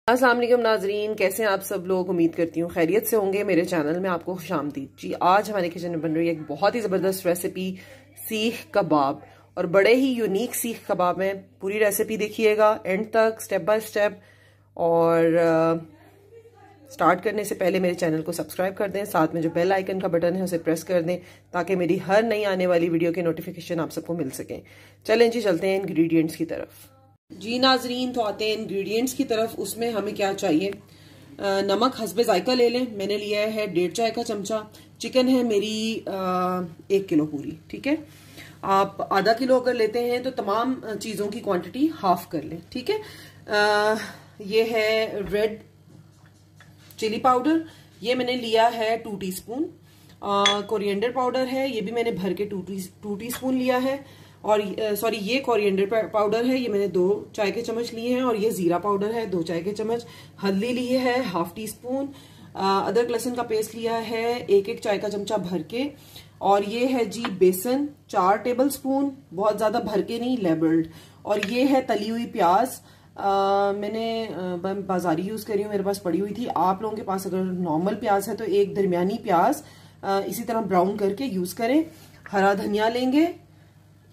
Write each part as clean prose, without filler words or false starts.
अस्सलाम वालेकुम नाजरीन, कैसे हैं आप सब लोग। उम्मीद करती हूँ खैरियत से होंगे। मेरे चैनल में आपको खुशामदीद जी। आज हमारे किचन में बन रही है एक बहुत ही ज़बरदस्त रेसिपी, सीख कबाब। और बड़े ही यूनिक सीख कबाब है। पूरी रेसिपी देखिएगा एंड तक, स्टेप बाय स्टेप। और स्टार्ट करने से पहले मेरे चैनल को सब्सक्राइब कर दें, साथ में जो बेल आइकन का बटन है उसे प्रेस कर दें ताकि मेरी हर नई आने वाली वीडियो के नोटिफिकेशन आप सबको मिल सकें। चलें जी, चलते हैं इंग्रेडिएंट्स की तरफ। जी नाजरीन, तो आते हैं इंग्रेडिएंट्स की तरफ। उसमें हमें क्या चाहिए, नमक हस्बे जायका ले लें। मैंने लिया है 1.5 चाय का चमचा। चिकन है मेरी 1 किलो पूरी, ठीक है। आप आधा किलो अगर लेते हैं तो तमाम चीज़ों की क्वांटिटी हाफ कर लें, ठीक है। ये है रेड चिली पाउडर, ये मैंने लिया है 2 टीस्पून। कोरिएंडर पाउडर है, ये भी मैंने भर के 2 टीस्पून लिया है। और सॉरी, ये कोरिएंडर पाउडर है, ये मैंने 2 चाय के चम्मच लिए हैं। और ये जीरा पाउडर है 2 चाय के चम्मच। हल्दी ली है 1/2 टीस्पून। अदरक लहसुन का पेस्ट लिया है 1 चाय का चमचा भर के। और ये है जी बेसन 4 टेबल स्पून, बहुत ज्यादा भर के नहीं, लेबल्ड। और ये है तली हुई प्याज। मैंने बाजारी यूज करी हूँ, मेरे पास पड़ी हुई थी। आप लोगों के पास अगर नॉर्मल प्याज है तो एक दरमियानी प्याज इसी तरह ब्राउन करके यूज करें। हरा धनिया लेंगे।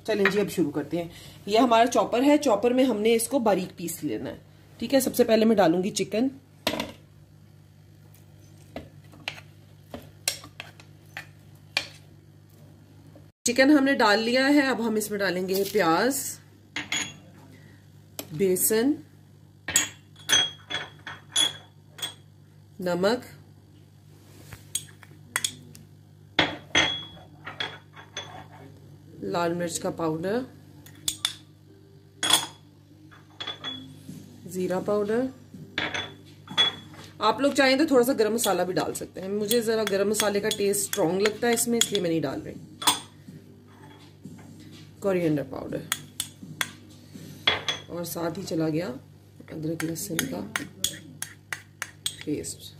चलें जी, अब शुरू करते हैं। ये हमारा चॉपर है, चॉपर में हमने इसको बारीक पीस लेना है, ठीक है। सबसे पहले मैं डालूंगी चिकन। चिकन हमने डाल लिया है। अब हम इसमें डालेंगे प्याज, बेसन, नमक, लाल मिर्च का पाउडर, जीरा पाउडर। आप लोग चाहें तो थोड़ा सा गरम मसाला भी डाल सकते हैं। मुझे जरा गरम मसाले का टेस्ट स्ट्रॉन्ग लगता है इसमें, इसलिए मैं नहीं डाल रही। कोरिएंडर पाउडर, और साथ ही चला गया अदरक लहसुन का पेस्ट।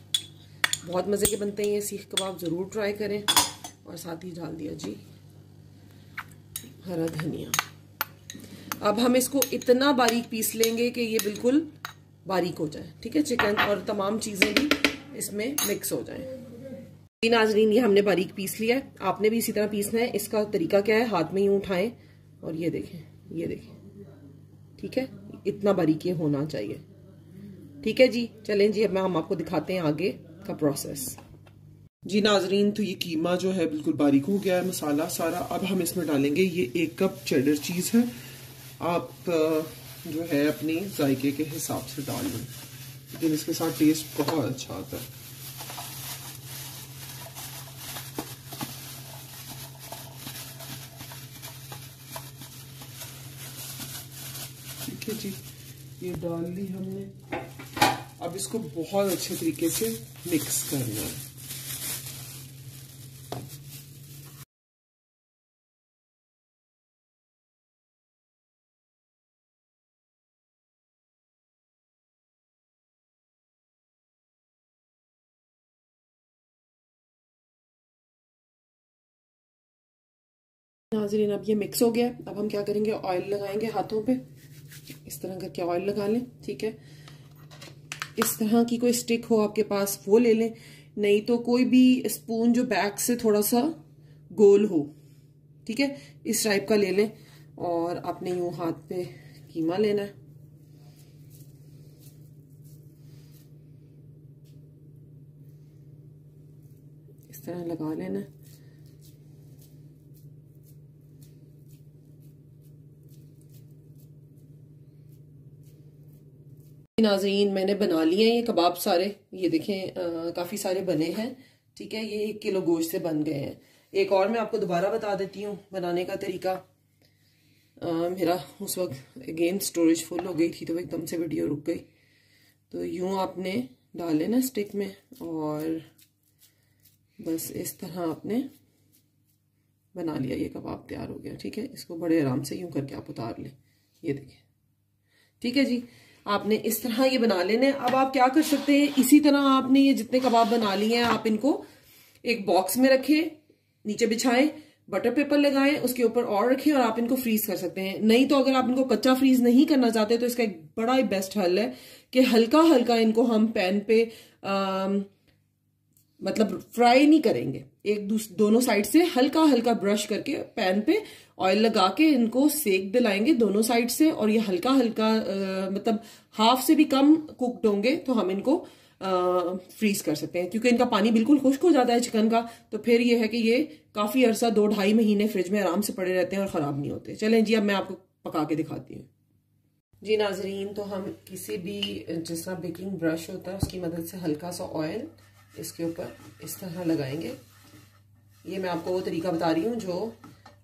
बहुत मजे के बनते हैं ये सीख कबाब, जरूर ट्राई करें। और साथ ही डाल दिया जी हरा धनिया। अब हम इसको इतना बारीक पीस लेंगे कि ये बिल्कुल बारीक हो जाए, ठीक है। चिकन और तमाम चीजें भी इसमें मिक्स हो जाएं। नाजरीन, ये हमने बारीक पीस लिया है, आपने भी इसी तरह पीसना है। इसका तरीका क्या है, हाथ में यूं उठाएं और ये देखें, ये देखें, ठीक है। इतना बारीक ये होना चाहिए, ठीक है जी। चलें जी, अब हम आपको दिखाते हैं आगे का प्रोसेस। जी नाजरीन, तो ये कीमा जो है बिल्कुल बारीक हो गया है, मसाला सारा। अब हम इसमें डालेंगे ये 1 कप चेडर चीज है। आप जो है अपनी जायके के हिसाब से डाल लें, लेकिन इसके साथ टेस्ट बहुत अच्छा आता है। ठीक है जी, ये डाल ली हमने। अब इसको बहुत अच्छे तरीके से मिक्स करना है। नाज़रीन, अब ये मिक्स हो गया। अब हम क्या करेंगे, ऑयल लगाएंगे हाथों पे, इस तरह करके ऑयल लगा लें, ठीक है। इस तरह की कोई स्टिक हो आपके पास वो ले लें, नहीं तो कोई भी स्पून जो बैक से थोड़ा सा गोल हो, ठीक है, इस टाइप का ले लें। और आपने यूं हाथ पे कीमा लेना है, इस तरह लगा लेना है। नाज़रीन, मैंने बना लिए हैं ये कबाब सारे, ये देखें काफी सारे बने हैं, ठीक है। ये 1 किलो गोश्त से बन गए हैं। एक और मैं आपको दोबारा बता देती हूँ बनाने का तरीका। मेरा उस वक्त अगेन स्टोरेज फुल हो गई थी तो एकदम से वीडियो रुक गई। तो यूं आपने डाले ना स्टिक में, और बस इस तरह आपने बना लिया, ये कबाब तैयार हो गया, ठीक है। इसको बड़े आराम से यूं करके आप उतार लें, ये देखें, ठीक है जी। आपने इस तरह ये बना लेने। अब आप क्या कर सकते हैं, इसी तरह आपने ये जितने कबाब बना लिए हैं आप इनको एक बॉक्स में रखें, नीचे बिछाएं, बटर पेपर लगाएं, उसके ऊपर और रखें और आप इनको फ्रीज कर सकते हैं। नहीं तो अगर आप इनको कच्चा फ्रीज नहीं करना चाहते तो इसका एक बड़ा ही बेस्ट हल है कि हल्का हल्का इनको हम पैन पे मतलब फ्राई नहीं करेंगे, दोनों साइड से हल्का हल्का ब्रश करके पैन पे ऑयल लगा के इनको सेक दिलाएंगे दोनों साइड से, और ये हल्का हल्का मतलब हाफ से भी कम कुक्ड होंगे तो हम इनको फ्रीज कर सकते हैं, क्योंकि इनका पानी बिल्कुल खुश्क हो जाता है चिकन का। तो फिर ये है कि ये काफी अरसा 2-2.5 महीने फ्रिज में आराम से पड़े रहते हैं और खराब नहीं होते। चलें जी, अब मैं आपको पका के दिखाती हूँ। जी नाजरीन, तो हम किसी भी जिस तरह बेकिंग ब्रश होता है उसकी मदद से हल्का सा ऑयल इसके ऊपर इस तरह लगाएंगे। ये मैं आपको वो तरीका बता रही हूँ जो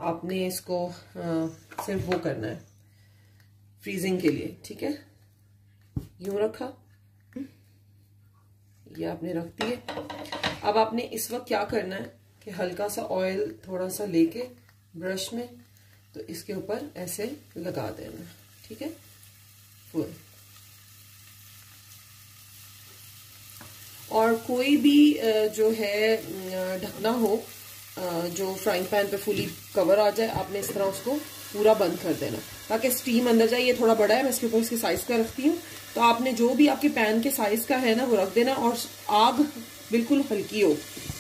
आपने इसको सिर्फ वो करना है फ्रीजिंग के लिए, ठीक है। यूं रखा, ये आपने रख दिए। अब आपने इस वक्त क्या करना है कि हल्का सा ऑयल थोड़ा सा लेके ब्रश में तो इसके ऊपर ऐसे लगा देना, ठीक है, फुल। और कोई भी जो है ढकना हो जो फ्राइंग पैन पे फुली कवर आ जाए, आपने इस तरह उसको पूरा बंद कर देना ताकि स्टीम अंदर जाए। ये थोड़ा बड़ा है, मैं इसके ऊपर इसके साइज का रखती हूँ, तो आपने जो भी आपके पैन के साइज का है ना वो रख देना। और आग बिल्कुल हल्की हो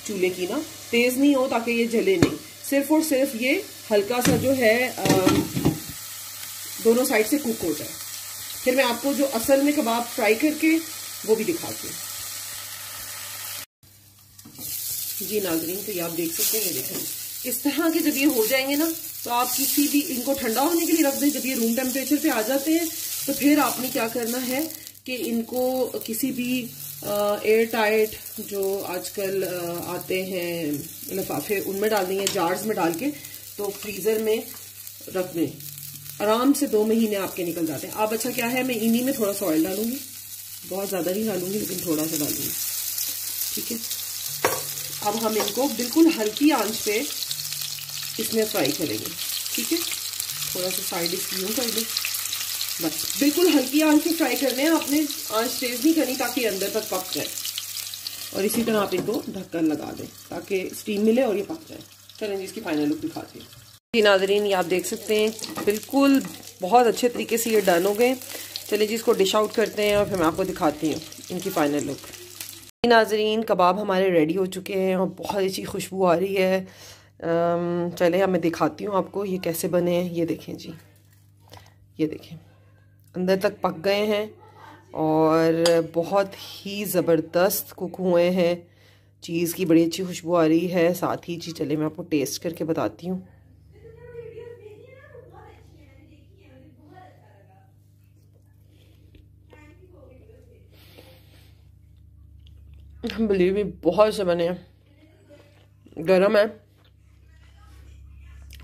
चूल्हे की ना, तेज नहीं हो ताकि ये जले नहीं, सिर्फ और सिर्फ ये हल्का सा जो है दोनों साइड से कुक हो जाए। फिर मैं आपको जो असल में कबाब फ्राई करके वो भी दिखाती हूँ। जी नाजरीन, तो ये आप देख सकते हैं, ये देखें इस तरह के जब ये हो जाएंगे ना तो आप किसी भी इनको ठंडा होने के लिए रख दें। जब ये रूम टेम्परेचर पे आ जाते हैं तो फिर आपने क्या करना है कि इनको किसी भी एयर टाइट जो आजकल आते हैं लिफाफे, उनमें डाल देंगे, जार्स में डाल के तो फ्रीजर में रख दें। आराम से 2 महीने आपके निकल जाते हैं। अब अच्छा क्या है, मैं इन्हीं में थोड़ा सा ऑयल डालूंगी, बहुत ज्यादा नहीं डालूंगी लेकिन थोड़ा सा डालूंगी, ठीक है। अब हम इनको बिल्कुल हल्की आंच पे इसमें फ्राई करेंगे, ठीक है। थोड़ा सा साइड इसकी यूं कर दें, बस बिल्कुल हल्की आंच पे फ्राई करने हैं, आपने आंच तेज नहीं करनी ताकि अंदर तक पक जाए। और इसी तरह आप इनको ढक्कन लगा दें ताकि स्टीम मिले और ये पक जाए। चलें जी, इसकी फाइनल लुक दिखाती हूँ। जी नाजरीन, ये आप देख सकते हैं बिल्कुल बहुत अच्छे तरीके से ये डन हो गए। चलिए जी, इसको डिश आउट करते हैं और फिर मैं आपको दिखाती हूँ इनकी फाइनल लुक। नाजरीन, कबाब हमारे रेडी हो चुके हैं और बहुत अच्छी खुशबू आ रही है। चले अब मैं दिखाती हूँ आपको ये कैसे बने हैं। ये देखें जी, ये देखें अंदर तक पक गए हैं और बहुत ही ज़बरदस्त कुक हुए हैं। चीज़ की बड़ी अच्छी खुशबू आ रही है साथ ही। जी चले मैं आपको टेस्ट करके बताती हूँ। बिलीव मी, बहुत से बने हैं, गरम है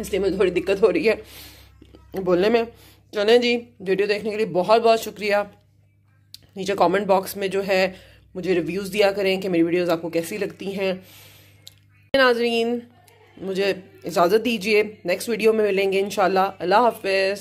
इसलिए मुझे थोड़ी दिक्कत हो रही है बोलने में। चलें जी, वीडियो देखने के लिए बहुत बहुत शुक्रिया। नीचे कमेंट बॉक्स में जो है मुझे रिव्यूज़ दिया करें कि मेरी वीडियोस आपको कैसी लगती हैं। नाजरीन, मुझे इजाज़त दीजिए, नेक्स्ट वीडियो में मिलेंगे इंशाल्लाह। अल्लाह हाफ़िज़।